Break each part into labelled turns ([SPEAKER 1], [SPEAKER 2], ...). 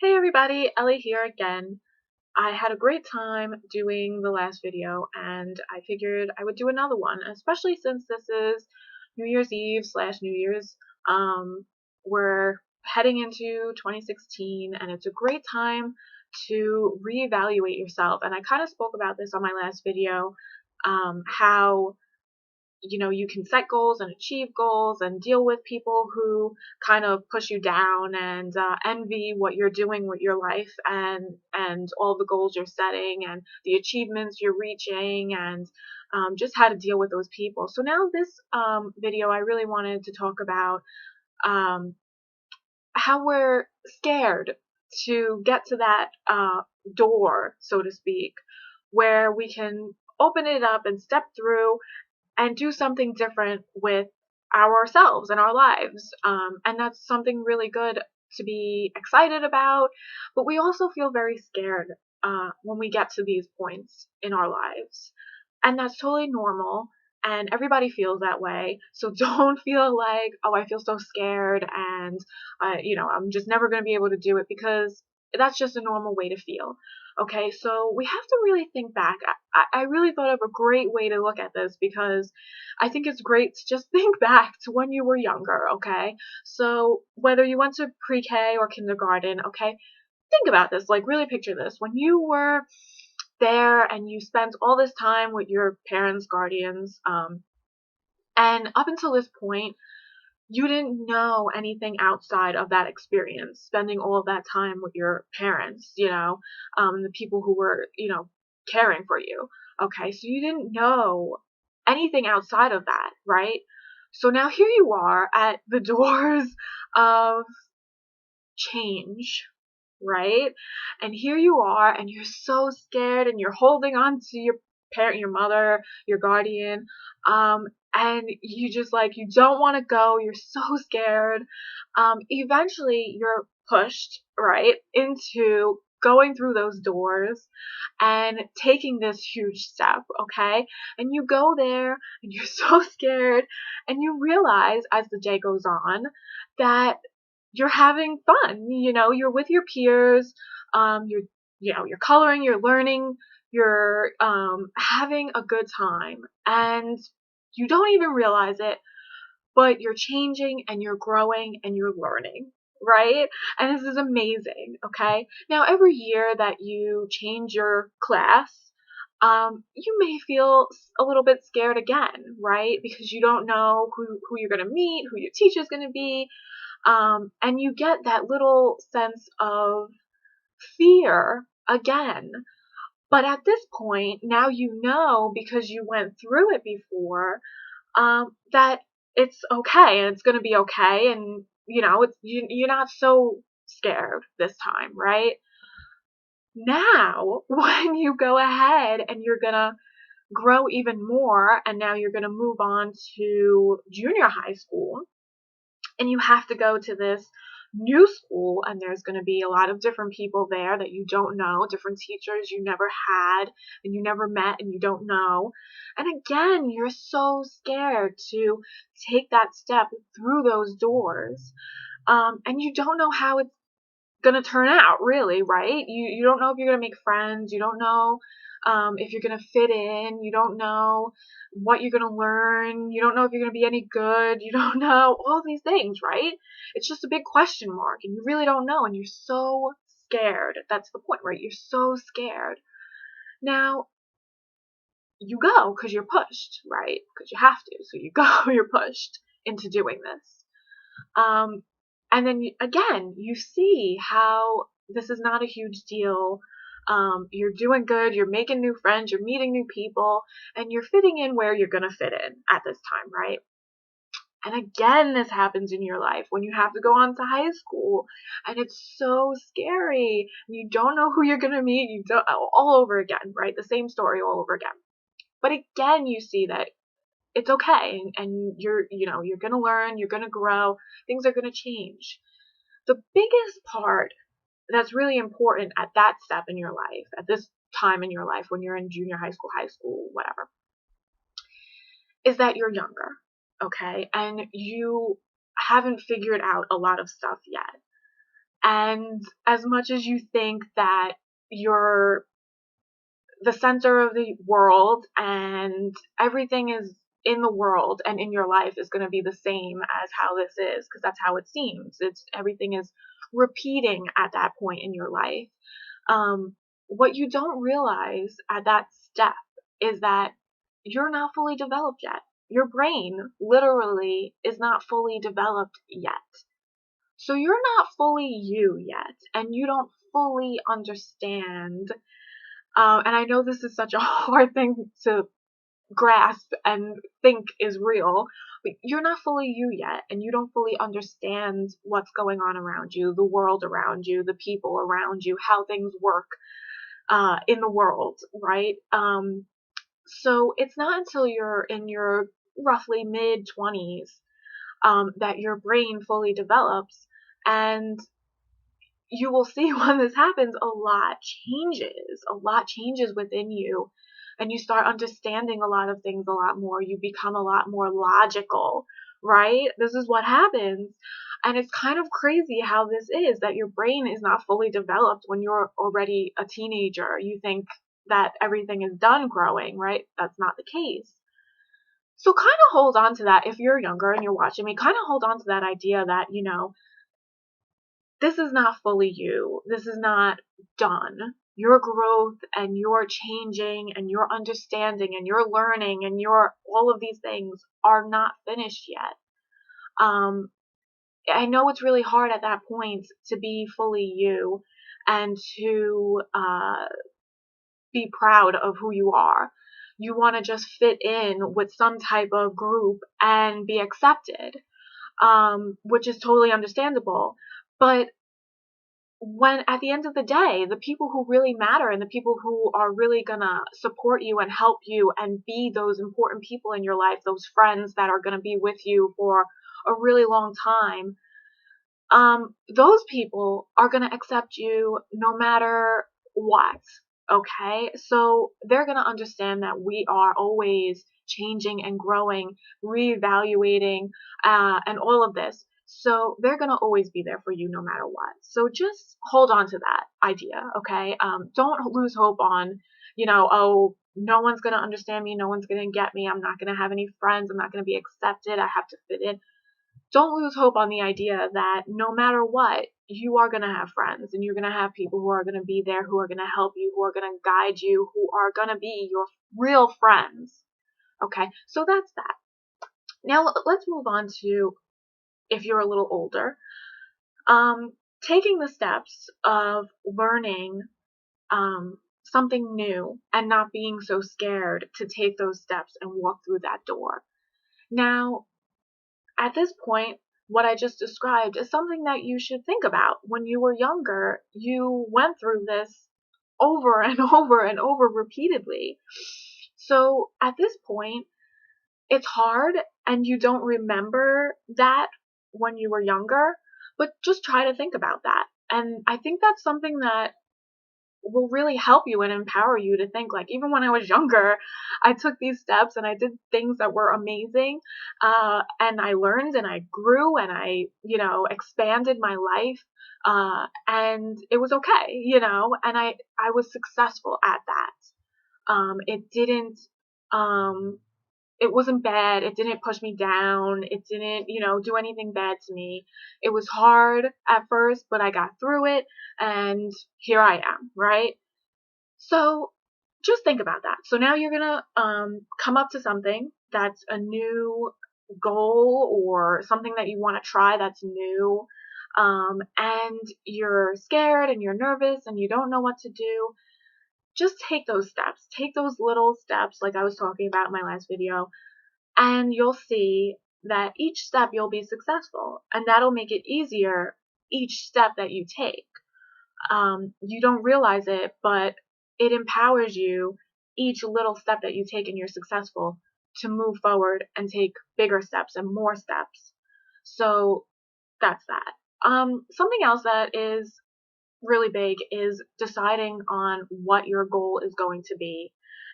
[SPEAKER 1] Hey everybody, Ellie here again. I had a great time doing the last video and I figured I would do another one, especially since this is New Year's Eve slash New Year's. We're heading into 2016 and it's a great time to reevaluate yourself. And I kind of spoke about this on my last video, how you can set goals and achieve goals and deal with people who kind of push you down and envy what you're doing with your life and all the goals you're setting and the achievements you're reaching and just how to deal with those people. So now this video, I really wanted to talk about um, how we're scared to get to that door, so to speak, where we can open it up and step through and do something different with ourselves and our lives. And that's something really good to be excited about. But we also feel very scared when we get to these points in our lives. And that's totally normal. And everybody feels that way. So don't feel like, oh, I feel so scared and, I'm just never going to be able to do it, because that's just a normal way to feel. Okay, so we have to really think back. I really thought of a great way to look at this, because I think it's great to just think back to when you were younger, okay? So whether you went to pre-K or kindergarten, okay, think about this, like really picture this. When you were there and you spent all this time with your parents, guardians, and up until this point, you didn't know anything outside of that experience, spending all of that time with your parents, the people who were, caring for you. Okay, so you didn't know anything outside of that, right? So now here you are at the doors of change, right? And here you are, and you're so scared, and you're holding on to your parent, your mother, your guardian, and you just like, you don't want to go, you're so scared. Eventually you're pushed, right, into going through those doors and taking this huge step, okay? And you go there and you're so scared, and you realize as the day goes on that you're having fun. You're with your peers, you're coloring, you're learning, you're having a good time, and you don't even realize it, but you're changing and you're growing and you're learning, right? And this is amazing. Okay, now every year that you change your class, you may feel a little bit scared again, right? Because you don't know who you're going to meet, who your teacher's going to be, and you get that little sense of fear again. But at this point, now you know, because you went through it before, that it's okay and it's going to be okay. And, you're not so scared this time, right? Now, when you go ahead and you're going to grow even more, and now you're going to move on to junior high school, and you have to go to this new school, and there's going to be a lot of different people there that you don't know, different teachers you never had and you never met and you don't know. And again, you're so scared to take that step through those doors. And you don't know how it's gonna turn out, really, right? You don't know if you're gonna make friends. You don't know if you're gonna fit in. You don't know what you're gonna learn. You don't know if you're gonna be any good. You don't know all these things, right? It's just a big question mark, and you really don't know, and you're so scared. That's the point, right? You're so scared. Now you go because you're pushed, right? Because you have to. So you go, you're pushed into doing this. Um, and then again, you see how this is not a huge deal. You're doing good, you're making new friends, you're meeting new people, and you're fitting in where you're going to fit in at this time, right? And again, this happens in your life when you have to go on to high school, and it's so scary. You don't know who you're going to meet, you don't, all over again, right? The same story all over again. But again, you see that it's okay, and you're going to learn, you're going to grow, things are going to change. The biggest part that's really important at that step in your life, at this time in your life, when you're in junior high school, whatever, is that you're younger, okay? And you haven't figured out a lot of stuff yet. And as much as you think that you're the center of the world and everything is in the world and in your life is going to be the same as how this is, because that's how it seems. It's everything is repeating at that point in your life. What you don't realize at that step is that you're not fully developed yet. Your brain literally is not fully developed yet. So you're not fully you yet, and you don't fully understand. And I know this is such a hard thing to grasp and think is real, but you're not fully you yet, and you don't fully understand what's going on around you, the world around you, the people around you, how things work in the world, right? So it's not until you're in your roughly mid 20s that your brain fully develops, and you will see when this happens, a lot changes within you, and you start understanding a lot of things a lot more. You become a lot more logical, right? This is what happens. And it's kind of crazy how this is, that your brain is not fully developed when you're already a teenager. You think that everything is done growing, right? That's not the case. So kind of hold on to that. If you're younger and you're watching me, kind of hold on to that idea that, this is not fully you. This is not done. Your growth and your changing and your understanding and your learning and your all of these things are not finished yet. I know it's really hard at that point to be fully you and to be proud of who you are. You want to just fit in with some type of group and be accepted, which is totally understandable. But when at the end of the day, the people who really matter and the people who are really gonna support you and help you and be those important people in your life, those friends that are gonna be with you for a really long time, those people are gonna accept you no matter what. Okay, so they're gonna understand that we are always changing and growing, reevaluating, and all of this. So they're gonna always be there for you no matter what. So just hold on to that idea, okay? Don't lose hope on, oh, no one's gonna understand me, no one's gonna get me, I'm not gonna have any friends, I'm not gonna be accepted, I have to fit in. Don't lose hope on the idea that no matter what, you are gonna have friends and you're gonna have people who are gonna be there, who are gonna help you, who are gonna guide you, who are gonna be your real friends. Okay, so that's that. Now let's move on to if you're a little older, taking the steps of learning something new and not being so scared to take those steps and walk through that door. Now, at this point, what I just described is something that you should think about. When you were younger, you went through this over and over and over repeatedly. So at this point, it's hard and you don't remember that when you were younger, but just try to think about that. And I think that's something that will really help you and empower you to think, like, even when I was younger, I took these steps and I did things that were amazing. And I learned and I grew and I, expanded my life. And it was okay, and I was successful at that. It didn't, it wasn't bad. It didn't push me down. It didn't, do anything bad to me. It was hard at first, but I got through it and here I am, right? So just think about that. So now you're going to come up to something that's a new goal or something that you want to try that's new. And you're scared and you're nervous and you don't know what to do. Just take those steps. Take those little steps like I was talking about in my last video, and you'll see that each step you'll be successful, and that'll make it easier each step that you take. You don't realize it, but it empowers you each little step that you take and you're successful to move forward and take bigger steps and more steps. So that's that. Something else that is really big is deciding on what your goal is going to be.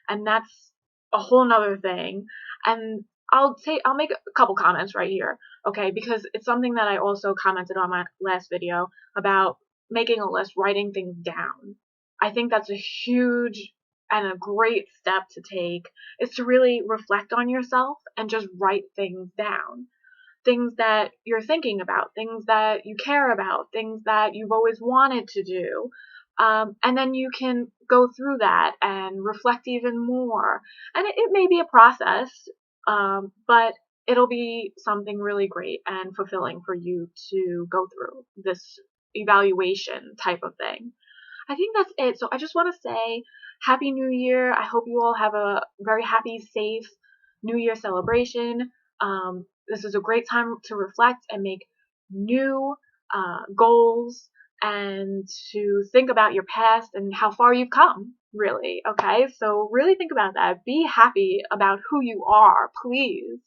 [SPEAKER 1] And that's a whole nother thing. And I'll make a couple comments right here, okay? Because it's something that I also commented on my last video about making a list, writing things down. I think that's a huge and a great step to take, is to really reflect on yourself and just write things down. Things that you're thinking about, things that you care about, things that you've always wanted to do. And then you can go through that and reflect even more. And it may be a process, but it'll be something really great and fulfilling for you to go through this evaluation type of thing. I think that's it. So I just want to say Happy New Year. I hope you all have a very happy, safe New Year celebration. This is a great time to reflect and make new goals and to think about your past and how far you've come, really. Okay, so really think about that. Be happy about who you are, please.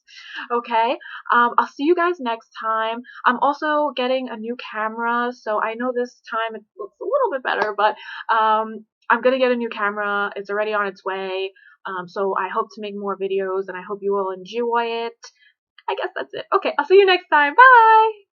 [SPEAKER 1] Okay, I'll see you guys next time. I'm also getting a new camera, so I know this time it looks a little bit better, but I'm gonna get a new camera. It's already on its way. So I hope to make more videos and I hope you all enjoy it. I guess that's it. Okay, I'll see you next time. Bye!